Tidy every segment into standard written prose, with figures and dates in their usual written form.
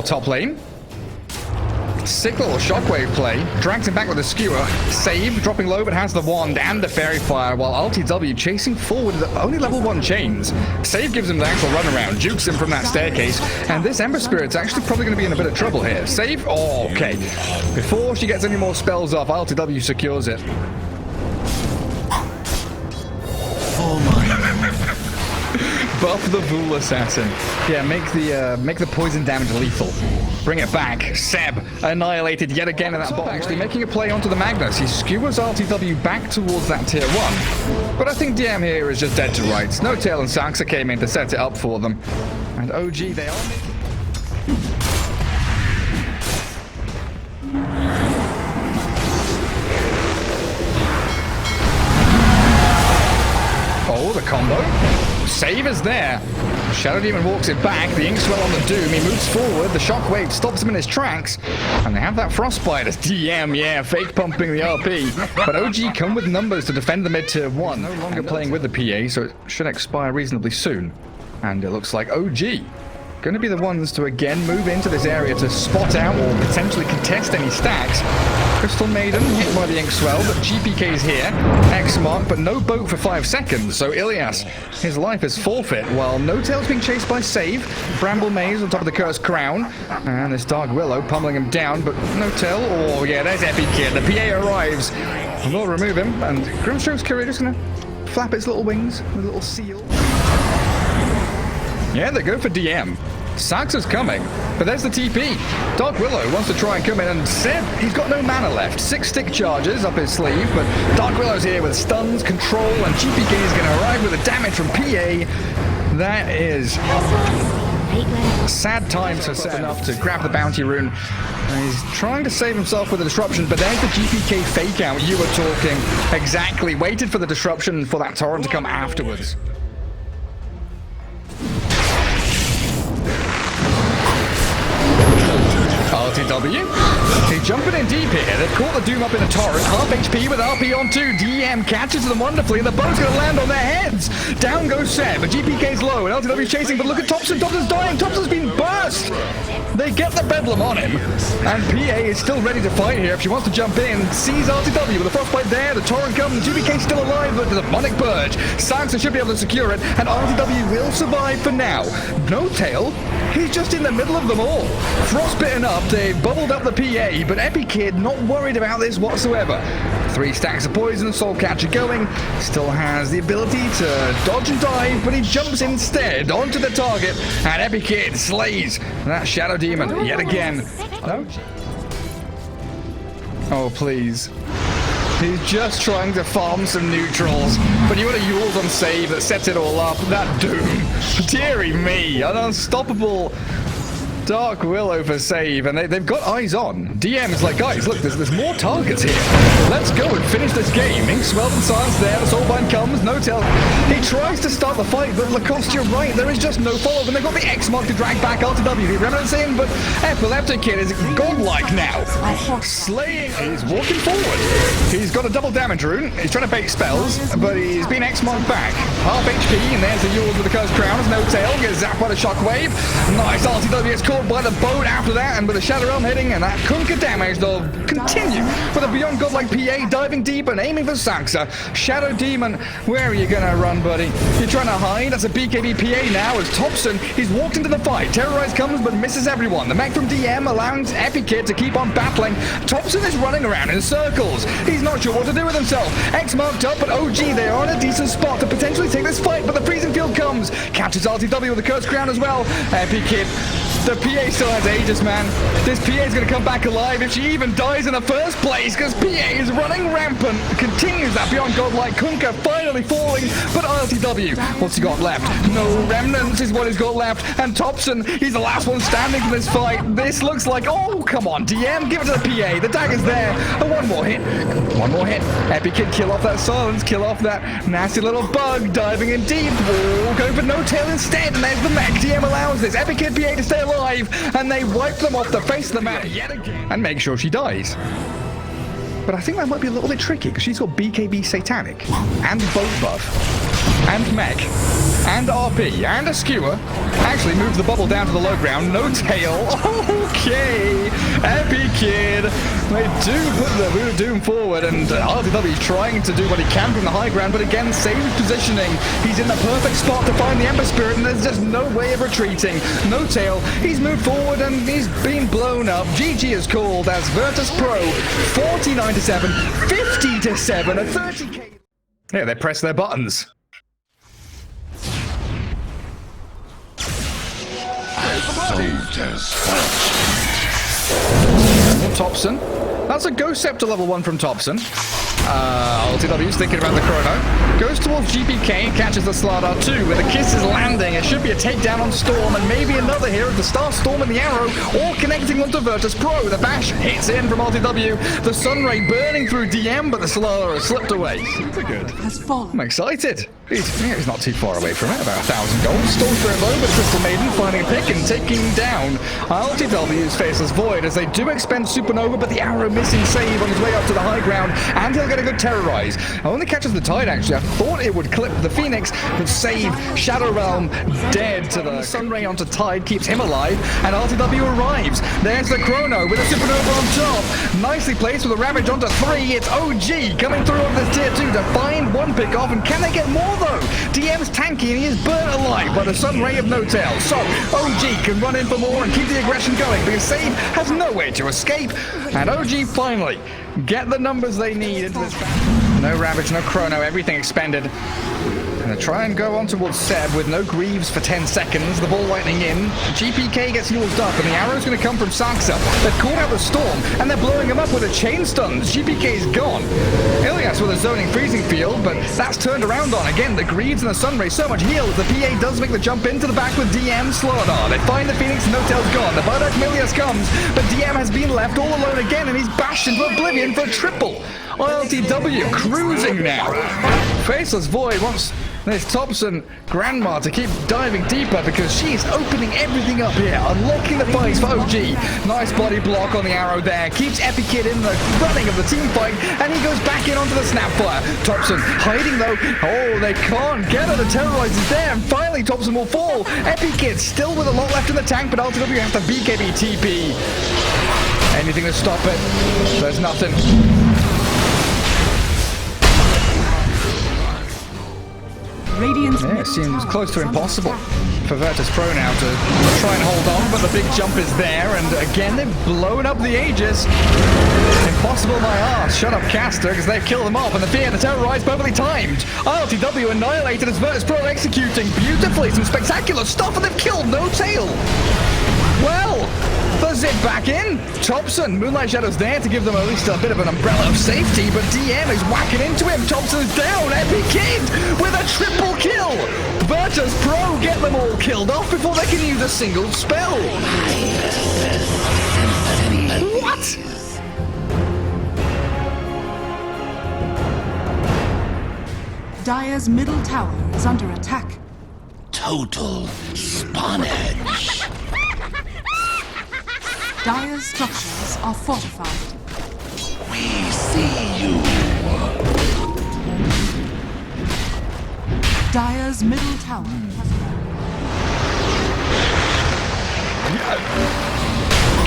for top lane. Sick little shockwave play. Drags him back with a skewer. Save, dropping low, but has the wand and the fairy fire, while RTW chasing forward with only level 1 chains. Save gives him the actual runaround, jukes him from that staircase, and this Ember Spirit's actually probably going to be in a bit of trouble here. Save? Oh, okay. Before she gets any more spells off, RTW secures it. Buff the Vul Assassin. Yeah, make the poison damage lethal. Bring it back. Seb annihilated yet again in that bot. Actually making a play onto the Magnus. He skewers RTW back towards that tier 1. But I think DM here is just dead to rights. No Tail and Saxa came in to set it up for them. And OG, they are making... Oh, the combo. Save is there. Shadow Demon walks it back. The Inkswell on the Doom. He moves forward. The Shockwave stops him in his tracks. And they have that Frostbite as DM, yeah, fake pumping the RP. But OG come with numbers to defend the mid-tier 1. No longer playing with the PA, so it should expire reasonably soon. And it looks like OG going to be the ones to again move into this area to spot out or potentially contest any stacks. Crystal Maiden hit by the Inkswell, but GPK's here. X mark, but no boat for 5 seconds. So Ilias, his life is forfeit, while No Tail's being chased by Save. Bramble Maze on top of the Cursed Crown. And this Dark Willow pummeling him down, but No Tail. Oh yeah, there's Epi Kid. The PA arrives. And we'll remove him. And Grimstroke's Courier just going to flap its little wings with a little seal. Yeah, they go for DM. Saxa's coming, but there's the TP. Dark Willow wants to try and come in, and Seb, he's got no mana left. 6 stick charges up his sleeve, but Dark Willow's here with stuns, control, and GPK is going to arrive with the damage from PA. That is sad times for Seb enough to grab the bounty rune. And he's trying to save himself with a disruption, but there's the GPK fake out you were talking. Exactly, waited for the disruption for that torrent to come afterwards. RTW, he's jumping in deep here. They've caught the Doom up in a torrent. Half HP with RP on 2. DM catches them wonderfully, and the boat's going to land on their heads. Down goes Seb, but GPK's low, and LTW's chasing, but look at Thompson. Thompson's dying. Thompson's been burst. They get the Bedlam on him, and PA is still ready to fight here if she wants to jump in. Sees RTW with the Frostbite there. The torrent comes. GPK's still alive, but the Demonic Purge. Saxa should be able to secure it, and RTW will survive for now. No Tail, he's just in the middle of them all. Frostbitten up. They bubbled up the PA, but Epi Kid not worried about this whatsoever. 3 stacks of poison, Soul Catcher going. Still has the ability to dodge and dive, but he jumps instead onto the target, and Epi Kid slays that Shadow Demon yet again. No? Oh, please. He's just trying to farm some neutrals, but you want to use on Save that sets it all up. That Doom. Deary me. An unstoppable Dark Willow for Save, and they've got eyes on. DM's like, guys, look, there's more targets here. Let's go and finish this game. Inkswell and Silence there. The Soulbind comes. No Tail. He tries to start the fight, but Lacoste, you're right. There is just no follow-up, and they've got the X mark to drag back RTW. The Remnant's in, but Epileptic Kid is godlike now. Slaying. He's walking forward. He's got a double damage rune. He's trying to bait spells, but he's been X marked back. Half HP, and there's the Yules with the Cursed Crown. There's No Tail. Gets zapped by the Shockwave. Nice RTW gets caught by the boat after that, and with the Shadow Realm hitting and that Kunkka damage, they'll continue with a beyond godlike PA diving deep and aiming for Saxa. Shadow Demon, where are you gonna run, buddy? You're trying to hide? That's a BKB PA now as Thompson, he's walked into the fight. Terrorize comes but misses everyone. The mech from DM allowing Epi Kid to keep on battling. Thompson is running around in circles. He's not sure what to do with himself. X marked up, but OG, they are in a decent spot to potentially take this fight, but the freezing field comes. Catches RTW with the Cursed Crown as well. Epi Kid, the PA still has Aegis, man. This PA is going to come back alive if she even dies in the first place, because PA is running rampant. Continues that beyond godlike. Kunkka finally falling, but RTW, what's he got left? No remnants is what he's got left, and Thompson, he's the last one standing for this fight. This looks like, oh, come on, DM, give it to the PA. The dagger's there. Oh, one more hit. One more hit. Epi Kid, kill off that silence, kill off that nasty little bug, diving in deep. Oh, going for No Tail instead, and there's the mech. DM allows this. Epi Kid PA to stay alive, and they wipe them off the face of the map yet again and make sure she dies. But I think that might be a little bit tricky because she's got BKB Satanic and Bolt Buff and Mech and RP and a Skewer. Actually moves the bubble down to the low ground. No tail. Okay. Epic Kid. They do put the Voodoo Doom forward, and RTW is trying to do what he can from the high ground, but again, same positioning. He's in the perfect spot to find the Ember Spirit, and there's just no way of retreating. No tail. He's moved forward, and he's been blown up. GG is called as Virtus Pro 49-7, 50-7, a 30k. Yeah, they press their buttons. Thompson. That's a Ghost Scepter level 1 from Thompson. LTW's thinking about the chrono. Goes towards GPK, catches the Slardar 2 with a Kiss is landing. It should be a takedown on Storm, and maybe another here of the Star Storm and the Arrow, all connecting onto Virtus Pro. The bash hits in from LTW. The Sunray burning through DM, but the Slardar has slipped away. Super good. I'm excited. He's not too far away from it, about 1,000 gold. Storm Spirit low, but Crystal Maiden finding a pick and taking down LTW's Faceless Void as they do expend Supernova, but the Arrow missing save on his way up to the high ground, and he'll get a good Terrorize. Only catches the Tide, actually. I thought it would clip the Phoenix, but save Shadow Realm dead to the Sunray onto Tide, keeps him alive, and LTW arrives. There's the Chrono with a Supernova on top. Nicely placed with a Ravage onto 3. It's OG coming through on this tier 2 to find one pick off, and can they get more though? DM's tanky and he is burnt alive by the Sunray of No Tail. So OG can run in for more and keep the aggression going because Save has nowhere to escape, and OG finally get the numbers they need into this battle. No Ravage, no Chrono, everything expended. And they try and go on towards Seb with no Greaves for 10 seconds. The ball lightning in. GPK gets used up, and the arrow's going to come from Saxa. They've caught out the Storm, and they're blowing him up with a chain stuns. GPK's gone. Ilias with a zoning freezing field, but that's turned around on. Again, the Greaves and the Sunray so much healed. The PA does make the jump into the back with DM Slardar. They find the Phoenix, No Tail's gone. The Bardock Milius comes, but DM has been left all alone again, and he's bashed into oblivion for a triple. LTW cruising now. Faceless Void wants this Thompson Grandma to keep diving deeper because she's opening everything up here, unlocking the fights for OG. Nice body block on the arrow there, keeps Epikid in the running of the team fight, and he goes back in onto the Snapfire. Thompson hiding though. Oh, they can't get her. The Terrorize is there, and finally Thompson will fall. Epikid still with a lot left in the tank, but LTW has to BKB TP. Anything to stop it? There's nothing. Yeah, it seems close to impossible for Virtus Pro now to try and hold on, but the big jump is there, and again they've blown up the Aegis. Impossible my ass. Shut up, Caster, because they've killed them off, and the Fear and the Terrorize perfectly timed. LTW annihilated as Virtus Pro executing beautifully some spectacular stuff, and they've killed No Tail. Well, the zip back in. Thompson, Moonlight Shadow's there to give them at least a bit of an umbrella of safety, but DM is whacking into him. Thompson's down. Epic Kid with a triple kill. Virtus Pro get them all killed off before they can use a single spell. What? Dire's middle tower is under attack. Total spawnage. Dire's structures are fortified. We see you. Dire's middle tower has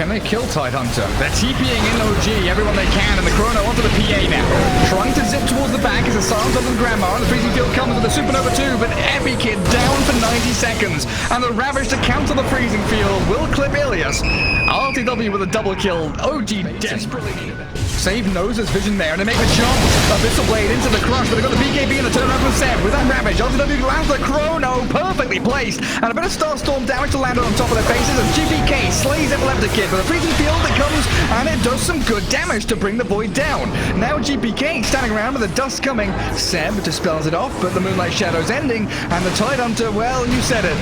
Can they kill Tidehunter? They're TPing in OG, everyone they can, and the Chrono onto the PA now. Trying to zip towards the back as the silence of the Grandma, and the freezing field comes with the Supernova 2, but every kid down for 90 seconds. And the Ravage to counter the freezing field will clip Ilias. LTW with a double kill. OG desperately needed it. Save knows his vision there, and they make the jump. Abyssal Blade into the crush, but they've got the BKB and the turnaround from Seb. With that Ravage, LTW lands the Chrono, perfectly placed, and a bit of Starstorm damage to land on top of their faces, and GPK slays Epilepticid with a freezing field that comes, and it does some good damage to bring the Void down. Now GPK standing around with the dust coming. Seb dispels it off, but the Moonlight Shadow's ending, and the Tidehunter, well, you said it.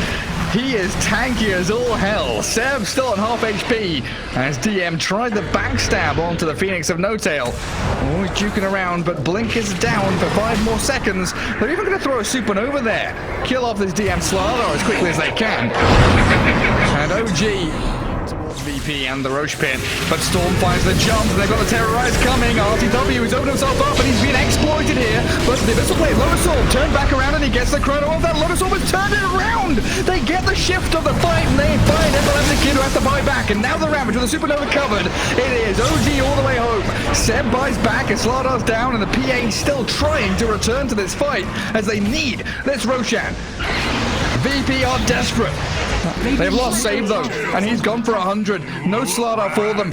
He is tanky as all hell. Seb still on half HP as DM tried the backstab onto the Phoenix of No Tail. Oh, he's juking around, but Blink is down for 5 more seconds. They're even going to throw a Supernova there. Kill off this DM Slardar as quickly as they can. And OG towards VP and the Roche pin, but Storm finds the jump. They've got the Terrorize coming. RTW has opened himself up and he's been exploited here, but the Abyssal Blade, Lotus Orb, turned back around and he gets the chrono off. That Lotus Orb has turned it around. They get the shift of the fight and they find Epileptic Kid who has to buy back, and now the Ravage with the Supernova covered. It is OG all the way home. Seb buys back and Slardar's down, and the PA still trying to return to this fight as they need this Roshan. VP are desperate. They've lost Save though, and he's gone for 100. No Slardar for them.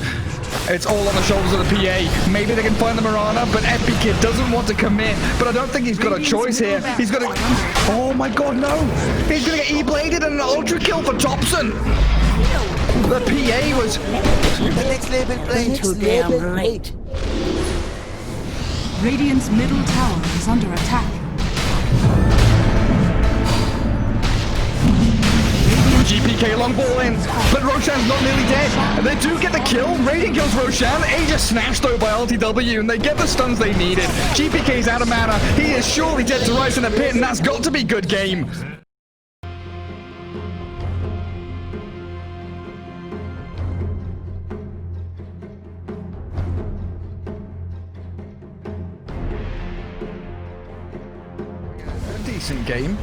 It's all on the shoulders of the PA. Maybe they can find the Mirana, but Epic Kid doesn't want to commit. But I don't think he's got a choice here. He's got to... Oh my god, no! He's going to get E-bladed and an ultra kill for Thompson. The PA was... Too damn late. Radiant's middle tower is under attack. GPK long ball in, but Roshan's not nearly dead. They do get the kill. Radiant kills Roshan. Aegis snatched though by RTW, and they get the stuns they needed. GPK's out of mana. He is surely dead to Rice in the pit, and that's got to be good game. A decent game.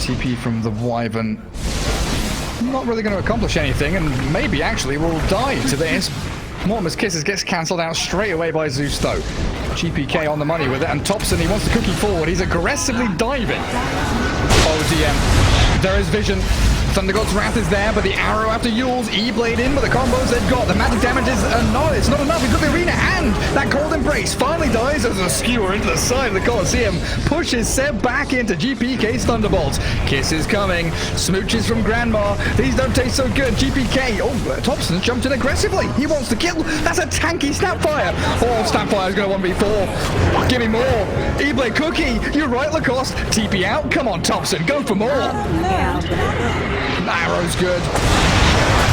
TP from the Wyvern. Not really going to accomplish anything, and maybe actually will die to this. Mortimer's Kisses gets cancelled out straight away by Zeus though. GPK on the money with it, and Thompson, he wants to cookie forward. He's aggressively diving. ODM. There is vision. Thunder God's Wrath is there, but the arrow after Yule's E-Blade in, but the combos they've got, the magic damage is it's not enough. He's got the arena, and that Cold Embrace finally dies as a skewer into the side of the Colosseum pushes Seb back into GPK's Thunderbolts. Kiss is coming, smooches from Grandma. These don't taste so good. GPK, Thompson jumped in aggressively. He wants to kill. That's a tanky Snapfire. Oh, Snapfire's going to 1v4. Give me more. E-Blade Cookie, you're right, Lacoste. TP out. Come on, Thompson, go for more. Arrow's good.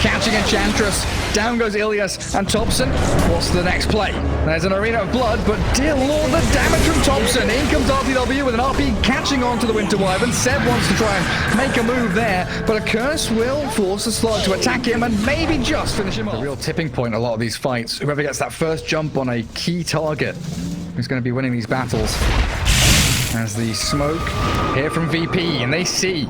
Catching Enchantress. Down goes Ilias and Thompson. What's the next play? There's an Arena of Blood, but dear lord, the damage from Thompson. In comes RTW with an RP catching on to the Winter Wyvern. Seb wants to try and make a move there, but a curse will force the Slug to attack him and maybe just finish him off. The real tipping point in a lot of these fights. Whoever gets that first jump on a key target is going to be winning these battles. As the smoke here from VP, and they see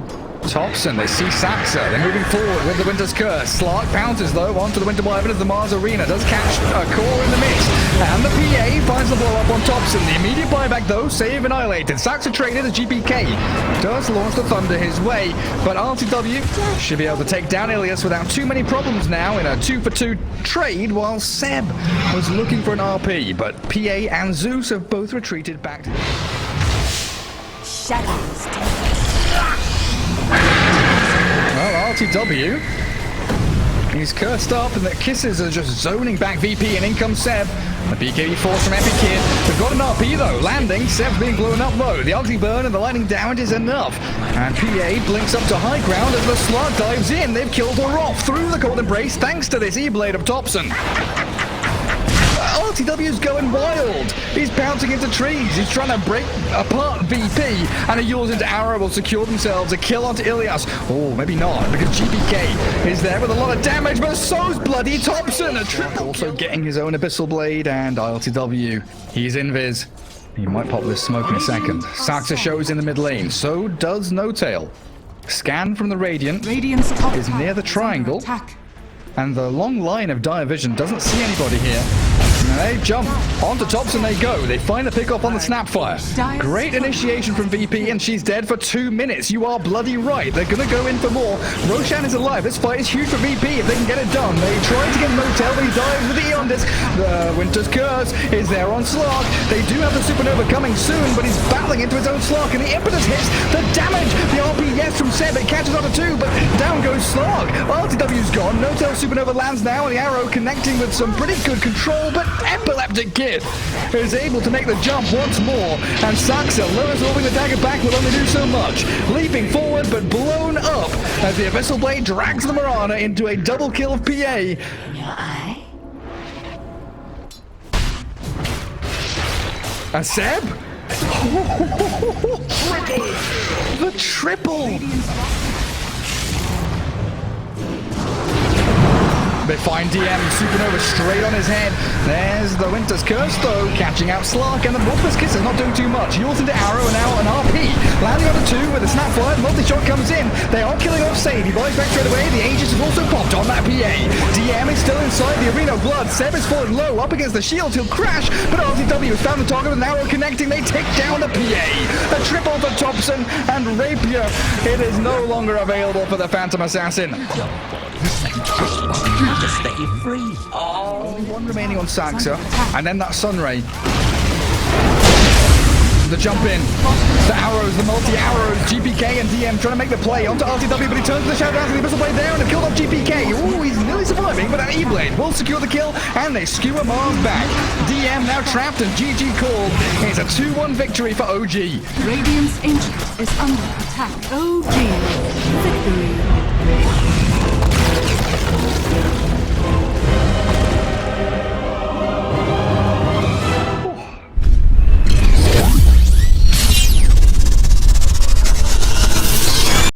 Thompson, they see Saxa, they're moving forward with the Winter's Curse. Slark bounces though onto the Winter Wyvern as the Mars Arena does catch a core in the mix. And the PA finds the blow up on Thompson. The immediate buyback though, save annihilated. Saxa traded as GPK does launch the Thunder his way, but RTW should be able to take down Ilias without too many problems now in a 2-for-2 trade, while Seb was looking for an RP, but PA and Zeus have both retreated back to... Shadows. Well, RTW, he's cursed up, and the Kisses are just zoning back VP, and in comes Seb. The BKB force from Epic Kid. They've got an RP though, landing. Seb's being blown up though. The ugly burn and the lightning damage is enough. And PA blinks up to high ground as the Slug dives in. They've killed her off through the Cold Embrace thanks to this E-Blade of Thompson. RTW's going wild. He's pouncing into trees. He's trying to break apart VP, and a Yules into Arrow will secure themselves a kill onto Ilias. Oh, maybe not, because GPK is there with a lot of damage, but so's bloody Thompson. A triple also getting his own Abyssal Blade, and RTW, he's invis. He might pop this smoke in a second. Saxa shows in the mid lane. So does No Tail. Scan from the Radiant is near the triangle, and the long line of Dire Vision doesn't see anybody here. And they jump onto Thompson, they go. They find the pick-off on the Snapfire. Great initiation from VP, and she's dead for 2 minutes. You are bloody right. They're going to go in for more. Roshan is alive. This fight is huge for VP if they can get it done. They try to get Motel, but he dives with the Eon Disc. The Winter's Curse is there on Slark. They do have the Supernova coming soon, but he's battling into his own Slark, and the impetus hits the damage. The RP, yes, from Seb. It catches onto 2, but down goes Slark. RTW's gone. Motel Supernova lands now, and the arrow connecting with some pretty good control, but Epileptic Kid is able to make the jump once more, and Saxa, lowers holding the dagger back, will only do so much. Leaping forward, but blown up as the Abyssal Blade drags the Mirana into a double kill of PA. In your eye? And Seb? The triple! They find DM, Supernova straight on his head. There's the Winter's Curse, though, catching out Slark, and the Ruthless Kiss is not doing too much. Yules into Arrow, and now an RP. Landing on a 2 with a Snapfire, multi-shot comes in. They are killing off Sadie. Boys back straight away. The Aegis has also popped on that PA. DM is still inside the arena of blood. Seb is falling low, up against the shield. He'll crash, but RTW has found the target with an arrow connecting. They take down the PA. A triple for Thompson and Rapier. It is no longer available for the Phantom Assassin. To stay free. Only one remaining on Saxa, and then that Sunray. The jump in, the arrows, the multi-arrows, GPK and DM trying to make the play onto RTW, but he turns to the Shadow Dance and the Abyssal Blade down and killed off GPK. Ooh, he's nearly surviving, but that E-Blade will secure the kill, and they skewer Mars back. DM now trapped and GG called. It's a 2-1 victory for OG. Radiant's Ancient is under attack. OG victory.